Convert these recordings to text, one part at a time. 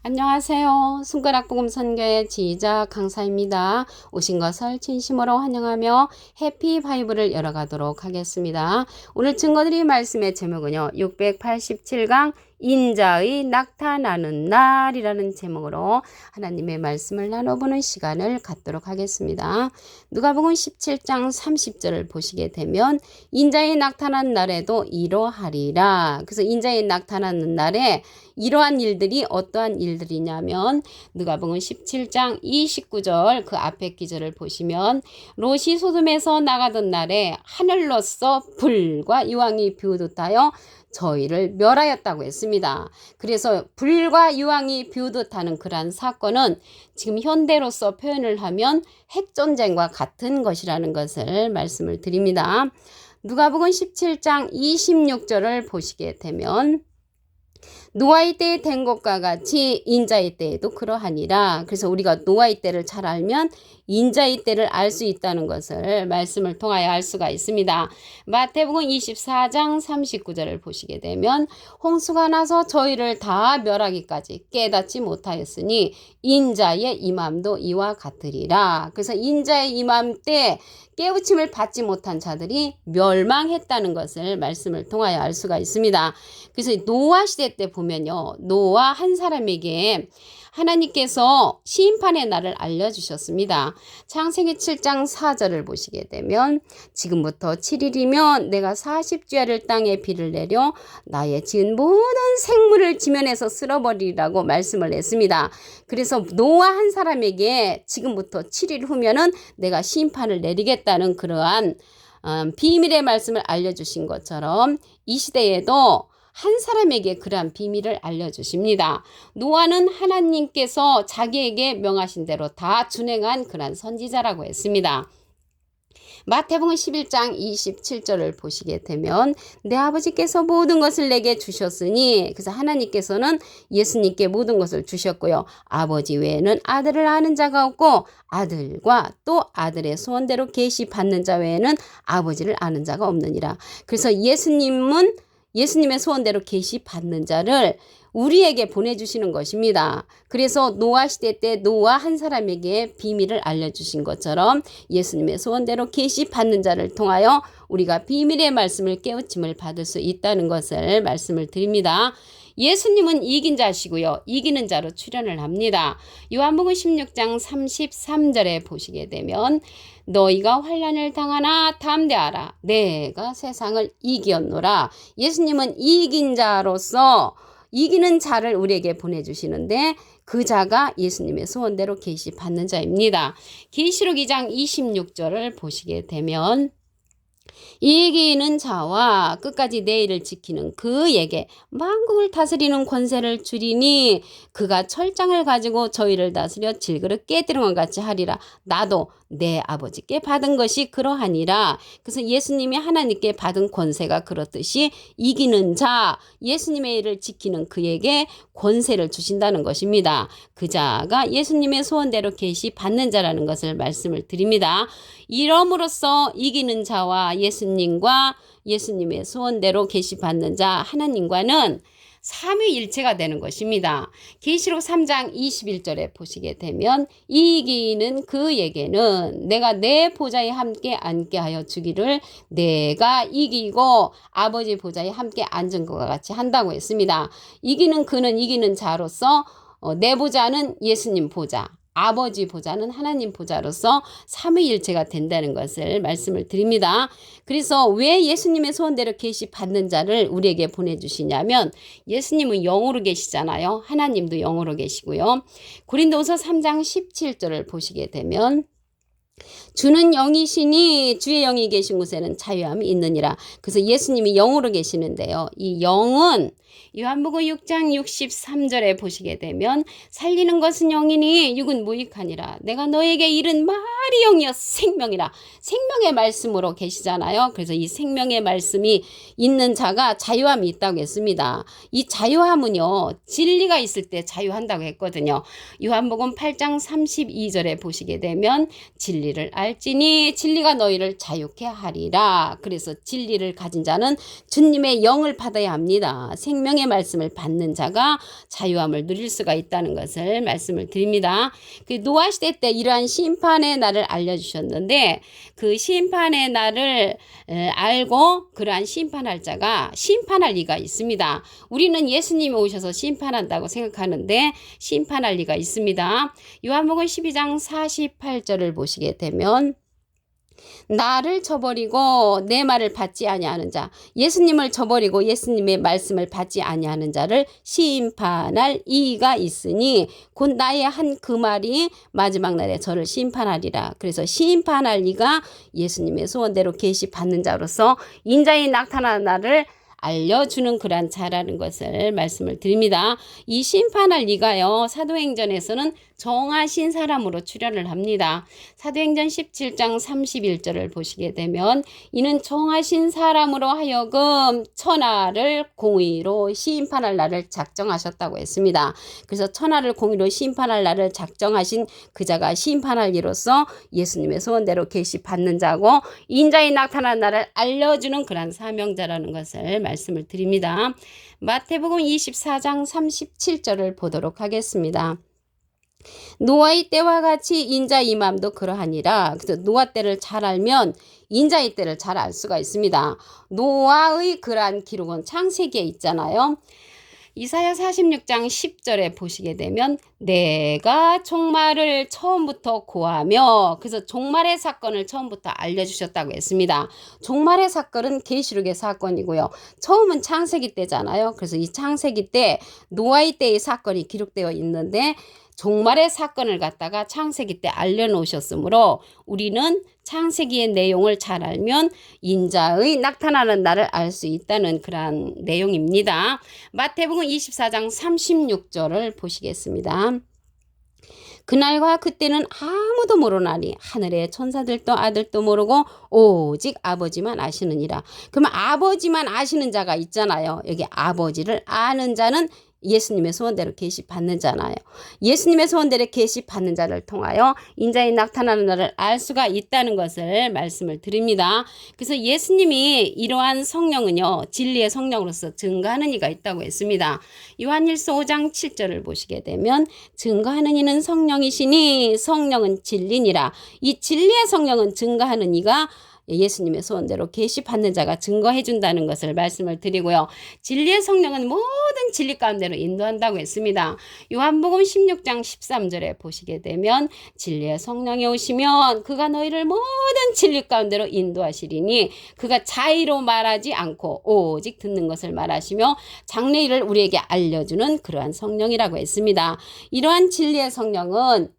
안녕하세요. 손가락복음 선교의 지휘자 강사입니다. 오신 것을 진심으로 환영하며 해피 바이블을 열어가도록 하겠습니다. 오늘 증거드릴 말씀의 제목은요. 687강 인자의 나타나는 날이라는 제목으로 하나님의 말씀을 나눠보는 시간을 갖도록 하겠습니다. 누가복음 17장 30절을 보시게 되면 인자의 나타난 날에도 이러하리라. 그래서 인자의 나타나는 날에 이러한 일들이 어떠한 일들이냐면 누가복음 17장 29절 그 앞에 기절을 보시면 롯이 소돔에서 나가던 날에 하늘로서 불과 유황이 비오듯하여 저희를 멸하였다고 했습니다. 그래서 불과 유황이 비오듯하는 그러한 사건은 지금 현대로서 표현을 하면 핵전쟁과 같은 것이라는 것을 말씀을 드립니다. 누가복음 17장 26절을 보시게 되면 노아의 때에 된 것과 같이 인자의 때에도 그러하니라. 그래서 우리가 노아의 때를 잘 알면 인자의 때를 알 수 있다는 것을 말씀을 통하여 알 수가 있습니다. 마태복음 24장 39절을 보시게 되면 홍수가 나서 저희를 다 멸하기까지 깨닫지 못하였으니 인자의 임함도 이와 같으리라. 그래서 인자의 임함 때 깨우침을 받지 못한 자들이 멸망했다는 것을 말씀을 통하여 알 수가 있습니다. 그래서 노아 시대 때 보면요. 노아 한 사람에게 하나님께서 심판의 날을 알려주셨습니다. 창세기 7장 4절을 보시게 되면 지금부터 7일이면 내가 40주야를 땅에 비를 내려 나의 지은 모든 생물을 지면에서 쓸어버리라고 말씀을 했습니다. 그래서 노아 한 사람에게 지금부터 7일 후면은 내가 심판을 내리겠다는 그러한 비밀의 말씀을 알려주신 것처럼 이 시대에도 한 사람에게 그러한 비밀을 알려주십니다. 노아는 하나님께서 자기에게 명하신 대로 다 준행한 그러한 선지자라고 했습니다. 마태복음 11장 27절을 보시게 되면 내 아버지께서 모든 것을 내게 주셨으니 그래서 하나님께서는 예수님께 모든 것을 주셨고요. 아버지 외에는 아들을 아는 자가 없고 아들과 또 아들의 소원대로 계시받는 자 외에는 아버지를 아는 자가 없느니라. 그래서 예수님의 소원대로 계시받는 자를 우리에게 보내주시는 것입니다. 그래서 노아 시대 때 노아 한 사람에게 비밀을 알려주신 것처럼 예수님의 소원대로 계시받는 자를 통하여 우리가 비밀의 말씀을 깨우침을 받을 수 있다는 것을 말씀을 드립니다. 예수님은 이긴 자시고요. 이기는 자로 출현을 합니다. 요한복음 16장 33절에 보시게 되면 너희가 환난을 당하나 담대하라. 내가 세상을 이기었노라. 예수님은 이긴 자로서 이기는 자를 우리에게 보내주시는데 그 자가 예수님의 소원대로 계시받는 자입니다. 계시록 2장 26절을 보시게 되면 이기는 자와 끝까지 내일을 지키는 그에게 만국을 다스리는 권세를 주리니 그가 철장을 가지고 저희를 다스려 질그릇 깨뜨린 것 같이 하리라. 나도 내 아버지께 받은 것이 그러하니라. 그래서 예수님이 하나님께 받은 권세가 그렇듯이 이기는 자, 예수님의 일을 지키는 그에게 권세를 주신다는 것입니다. 그 자가 예수님의 소원대로 계시받는 자라는 것을 말씀을 드립니다. 이러므로써 이기는 자와 예수님과 예수님의 소원대로 계시받는 자 하나님과는 삼위일체가 되는 것입니다. 계시록 3장 21절에 보시게 되면 이기는 그에게는 내가 내 보좌에 함께 앉게 하여 주기를 내가 이기고 아버지 보좌에 함께 앉은 것과 같이 한다고 했습니다. 이기는 그는 이기는 자로서 내 보좌는 예수님 보좌, 아버지 보좌는 하나님 보좌로서 삼위일체가 된다는 것을 말씀을 드립니다. 그래서 왜 예수님의 소원대로 계시받는 자를 우리에게 보내주시냐면 예수님은 영으로 계시잖아요. 하나님도 영으로 계시고요. 고린도후서 3장 17절을 보시게 되면 주는 영이시니 주의 영이 계신 곳에는 자유함이 있느니라. 그래서 예수님이 영으로 계시는데요. 이 영은 요한복음 6장 63절에 보시게 되면 살리는 것은 영이니 육은 무익하니라. 내가 너에게 이른 말이 영이여 생명이라. 생명의 말씀으로 계시잖아요. 그래서 이 생명의 말씀이 있는 자가 자유함이 있다고 했습니다. 이 자유함은요. 진리가 있을 때 자유한다고 했거든요. 요한복음 8장 32절에 보시게 되면 진리를 알지니 진리가 너희를 자유케 하리라. 그래서 진리를 가진 자는 주님의 영을 받아야 합니다. 생명 생명의 말씀을 받는 자가 자유함을 누릴 수가 있다는 것을 말씀을 드립니다. 그 노아 시대 때 이러한 심판의 날을 알려주셨는데 그 심판의 날을 알고 그러한 심판할 자가 심판할 리가 있습니다. 우리는 예수님이 오셔서 심판한다고 생각하는데 심판할 리가 있습니다. 요한복음 12장 48절을 보시게 되면 나를 저버리고 내 말을 받지 아니하는 자, 예수님을 저버리고 예수님의 말씀을 받지 아니하는 자를 심판할 이가 있으니 곧 나의 한 그 말이 마지막 날에 저를 심판하리라. 그래서 심판할 이가 예수님의 소원대로 계시 받는 자로서 인자의 나타나는 날을 알려주는 그러한 자라는 것을 말씀을 드립니다. 이 심판할 이가요, 사도행전에서는 정하신 사람으로 출현을 합니다. 사도행전 17장 31절을 보시게 되면 이는 정하신 사람으로 하여금 천하를 공의로 심판할 날을 작정하셨다고 했습니다. 그래서 천하를 공의로 심판할 날을 작정하신 그 자가 심판할 이로서 예수님의 소원대로 계시 받는 자고 인자의 나타난 날을 알려주는 그런 사명자라는 것을 말씀을 드립니다. 마태복음 24장 37절을 보도록 하겠습니다. 노아의 때와 같이 인자 임함도 그러하니라. 그래서 노아 때를 잘 알면 인자의 때를 잘 알 수가 있습니다. 노아의 그러한 기록은 창세기에 있잖아요. 이사야 46장 10절에 보시게 되면 내가 종말을 처음부터 고하며, 그래서 종말의 사건을 처음부터 알려주셨다고 했습니다. 종말의 사건은 계시록의 사건이고요. 처음은 창세기 때잖아요. 그래서 이 창세기 때 노아의 때의 사건이 기록되어 있는데 종말의 사건을 갖다가 창세기 때 알려놓으셨으므로 우리는 창세기의 내용을 잘 알면 인자의 나타나는 날을 알 수 있다는 그러한 내용입니다. 마태복음 24장 36절을 보시겠습니다. 그날과 그때는 아무도 모르나니 하늘의 천사들도 아들도 모르고 오직 아버지만 아시느니라. 그러면 아버지만 아시는 자가 있잖아요. 여기 아버지를 아는 자는 예수님의 소원대로 계시 받는 자나요. 예수님의 소원대로 계시 받는 자를 통하여 인자의 나타나는 날을 알 수가 있다는 것을 말씀을 드립니다. 그래서 예수님이 이러한 성령은요, 진리의 성령으로서 증거하는 이가 있다고 했습니다. 요한일서 5장 7절을 보시게 되면 증거하는 이는 성령이시니 성령은 진리니라. 이 진리의 성령은 증거하는 이가 예수님의 소원대로 계시 받는 자가 증거해 준다는 것을 말씀을 드리고요. 진리의 성령은 모든 진리 가운데로 인도한다고 했습니다. 요한복음 16장 13절에 보시게 되면 진리의 성령이 오시면 그가 너희를 모든 진리 가운데로 인도하시리니 그가 자의로 말하지 않고 오직 듣는 것을 말하시며 장래일을 우리에게 알려주는 그러한 성령이라고 했습니다. 이러한 진리의 성령은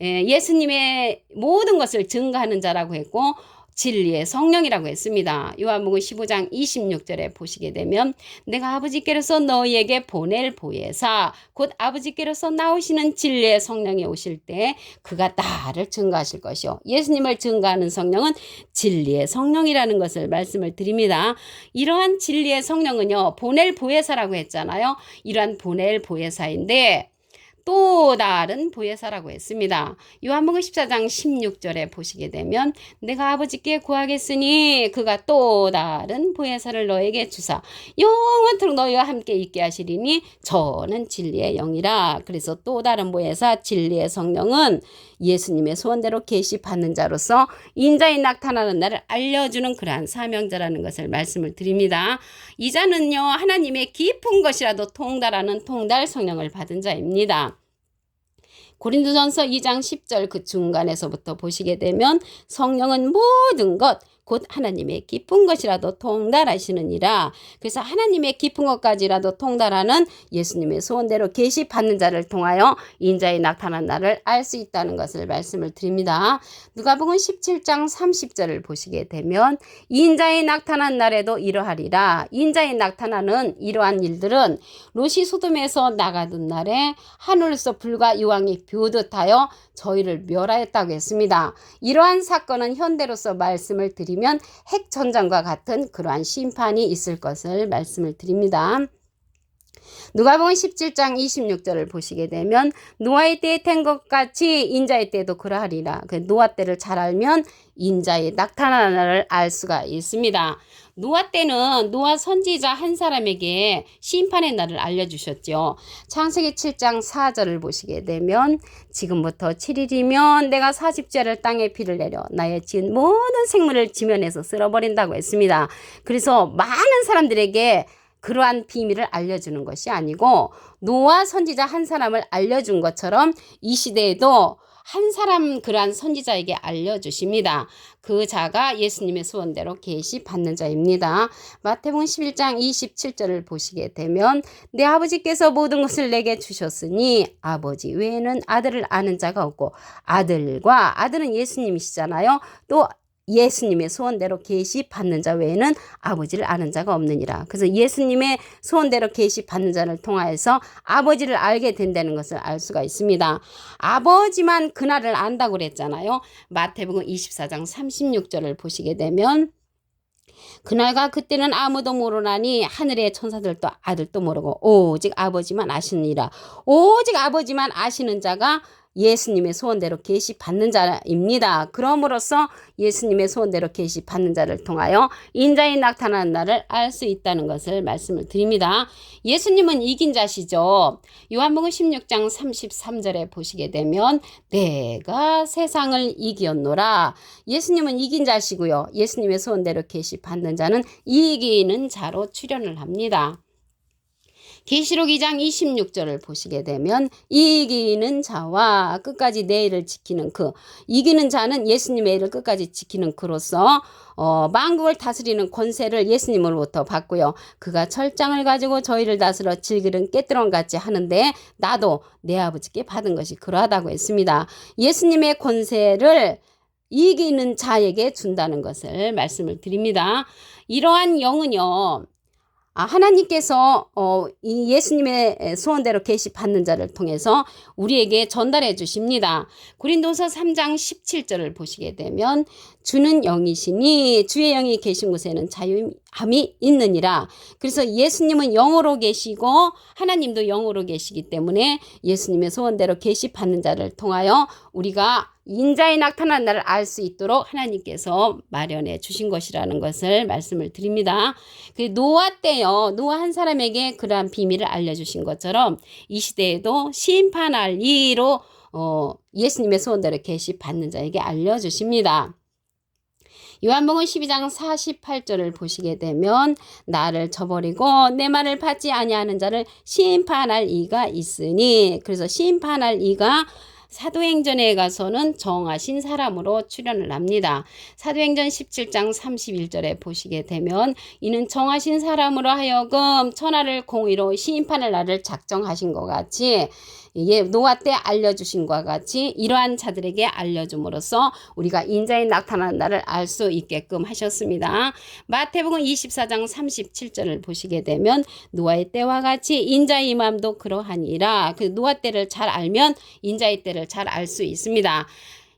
예수님의 모든 것을 증거하는 자라고 했고 진리의 성령이라고 했습니다. 요한복음 15장 26절에 보시게 되면 내가 아버지께로서 너희에게 보낼 보혜사 곧 아버지께로서 나오시는 진리의 성령이 오실 때 그가 나를 증거하실 것이요. 예수님을 증거하는 성령은 진리의 성령이라는 것을 말씀을 드립니다. 이러한 진리의 성령은요, 보낼 보혜사라고 했잖아요. 이러한 보낼 보혜사인데 또 다른 보혜사라고 했습니다. 요한복음 14장 16절에 보시게 되면 내가 아버지께 구하겠으니 그가 또 다른 보혜사를 너에게 주사 영원토록 너희와 함께 있게 하시리니 저는 진리의 영이라. 그래서 또 다른 보혜사 진리의 성령은 예수님의 소원대로 계시 받는 자로서 인자의 나타나는 날을 알려주는 그러한 사명자라는 것을 말씀을 드립니다. 이 자는요, 하나님의 깊은 것이라도 통달하는 통달 성령을 받은 자입니다. 고린도전서 2장 10절 그 중간에서부터 보시게 되면 성령은 모든 것 곧 하나님의 깊은 것이라도 통달하시느니라. 그래서 하나님의 깊은 것까지라도 통달하는 예수님의 소원대로 계시 받는 자를 통하여 인자의 나타난 날을 알 수 있다는 것을 말씀을 드립니다. 누가복음 17장 30절을 보시게 되면 인자의 나타난 날에도 이러하리라. 인자의 나타나는 이러한 일들은 롯이 소돔에서 나가던 날에 하늘에서 불과 유황이 비오듯하여 저희를 멸하였다고 했습니다. 이러한 사건은 현대로서 말씀을 드리면 핵전쟁과 같은 그러한 심판이 있을 것을 말씀을 드립니다. 누가복음 17장 26절을 보시게 되면 노아의 때에 된 것 같이 인자의 때도 그러하리라. 그 노아 때를 잘 알면 인자의 나타나는 날을 알 수가 있습니다. 노아 때는 노아 선지자 한 사람에게 심판의 날을 알려주셨죠. 창세기 7장 4절을 보시게 되면 지금부터 7일이면 내가 40죄를 땅에 비를 내려 나의 지은 모든 생물을 지면에서 쓸어버린다고 했습니다. 그래서 많은 사람들에게 그러한 비밀을 알려주는 것이 아니고 노아 선지자 한 사람을 알려준 것처럼 이 시대에도 한 사람 그러한 선지자에게 알려주십니다. 그 자가 예수님의 소원대로 계시 받는 자입니다. 마태복음 11장 27절을 보시게 되면 내 아버지께서 모든 것을 내게 주셨으니 아버지 외에는 아들을 아는 자가 없고 아들은 예수님이시잖아요. 또 예수님의 소원대로 계시 받는 자 외에는 아버지를 아는 자가 없느니라. 그래서 예수님의 소원대로 계시 받는 자를 통하여서 아버지를 알게 된다는 것을 알 수가 있습니다. 아버지만 그날을 안다고 그랬잖아요. 마태복음 24장 36절을 보시게 되면 그날과 그때는 아무도 모르나니 하늘의 천사들도 아들도 모르고 오직 아버지만 아시느니라. 오직 아버지만 아시는 자가 예수님의 소원대로 계시 받는 자입니다. 그럼으로써 예수님의 소원대로 계시 받는 자를 통하여 인자에 나타나는 날을 알 수 있다는 것을 말씀을 드립니다. 예수님은 이긴 자시죠. 요한복음 16장 33절에 보시게 되면 내가 세상을 이기었노라. 예수님은 이긴 자시고요. 예수님의 소원대로 계시 받는 자는 이기는 자로 출현을 합니다. 계시록 2장 26절을 보시게 되면 이기는 자와 끝까지 내 일을 지키는 그 이기는 자는 예수님의 일을 끝까지 지키는 그로서 만국을 다스리는 권세를 예수님으로부터 받고요. 그가 철장을 가지고 저희를 다스려 질기른 깨뜨론같이 하는데 나도 내 아버지께 받은 것이 그러하다고 했습니다. 예수님의 권세를 이기는 자에게 준다는 것을 말씀을 드립니다. 이러한 영은요. 하나님께서 이 예수님의 소원대로 계시 받는 자를 통해서 우리에게 전달해 주십니다. 고린도서 3장 17절을 보시게 되면 주는 영이시니 주의 영이 계신 곳에는 자유함이 있느니라. 그래서 예수님은 영으로 계시고 하나님도 영으로 계시기 때문에 예수님의 소원대로 계시 받는 자를 통하여 우리가 인자에 나타난 날을 알 수 있도록 하나님께서 마련해 주신 것이라는 것을 말씀을 드립니다. 노아 때요. 노아 한 사람에게 그러한 비밀을 알려주신 것처럼 이 시대에도 심판할 이로 예수님의 소원대로 계시 받는 자에게 알려주십니다. 요한복음 12장 48절을 보시게 되면 나를 저버리고 내 말을 받지 아니하는 자를 심판할 이가 있으니 그래서 심판할 이가 사도행전에 가서는 정하신 사람으로 출현을 합니다. 사도행전 17장 31절에 보시게 되면 이는 정하신 사람으로 하여금 천하를 공의로 심판할 날을 작정하신 것 같이 노아 때 알려주신 것과 같이 이러한 자들에게 알려줌으로써 우리가 인자에 나타나는 날을 알 수 있게끔 하셨습니다. 마태복음 24장 37절을 보시게 되면 노아의 때와 같이 인자의 임함도 그러하니라. 그 노아 때를 잘 알면 인자의 때를 잘 알 수 있습니다.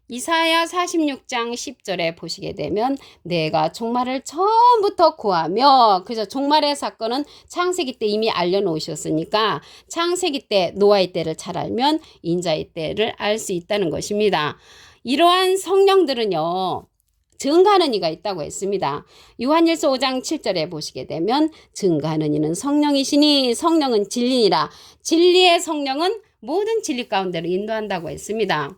이사야 46장 10절에 보시게 되면 내가 종말을 처음부터 구하며 그래서 종말의 사건은 창세기 때 이미 알려놓으셨으니까 창세기 때 노아의 때를 잘 알면 인자의 때를 알 수 있다는 것입니다. 이러한 성령들은요. 증가하는 이가 있다고 했습니다. 요한일서 5장 7절에 보시게 되면 증가하는 이는 성령이시니 성령은 진리니라. 진리의 성령은 모든 진리 가운데로 인도한다고 했습니다.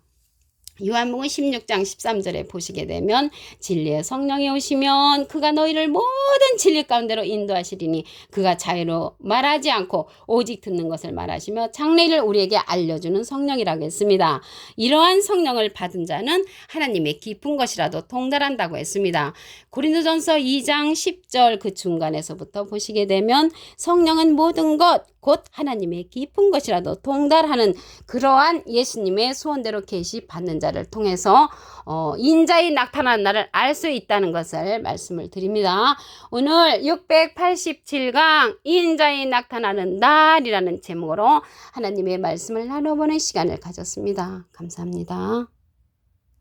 요한복음 16장 13절에 보시게 되면 진리의 성령이 오시면 그가 너희를 모든 진리 가운데로 인도하시리니 그가 자유로 말하지 않고 오직 듣는 것을 말하시며 장래일을 우리에게 알려주는 성령이라고 했습니다. 이러한 성령을 받은 자는 하나님의 깊은 것이라도 통달한다고 했습니다. 고린도전서 2장 10절 그 중간에서부터 보시게 되면 성령은 모든 것 곧 하나님의 깊은 것이라도 통달하는 그러한 예수님의 소원대로 계시 받는 자를 통해서 인자에 나타난 날을 알 수 있다는 것을 말씀을 드립니다. 오늘 687강 인자에 나타나는 날이라는 제목으로 하나님의 말씀을 나눠보는 시간을 가졌습니다. 감사합니다.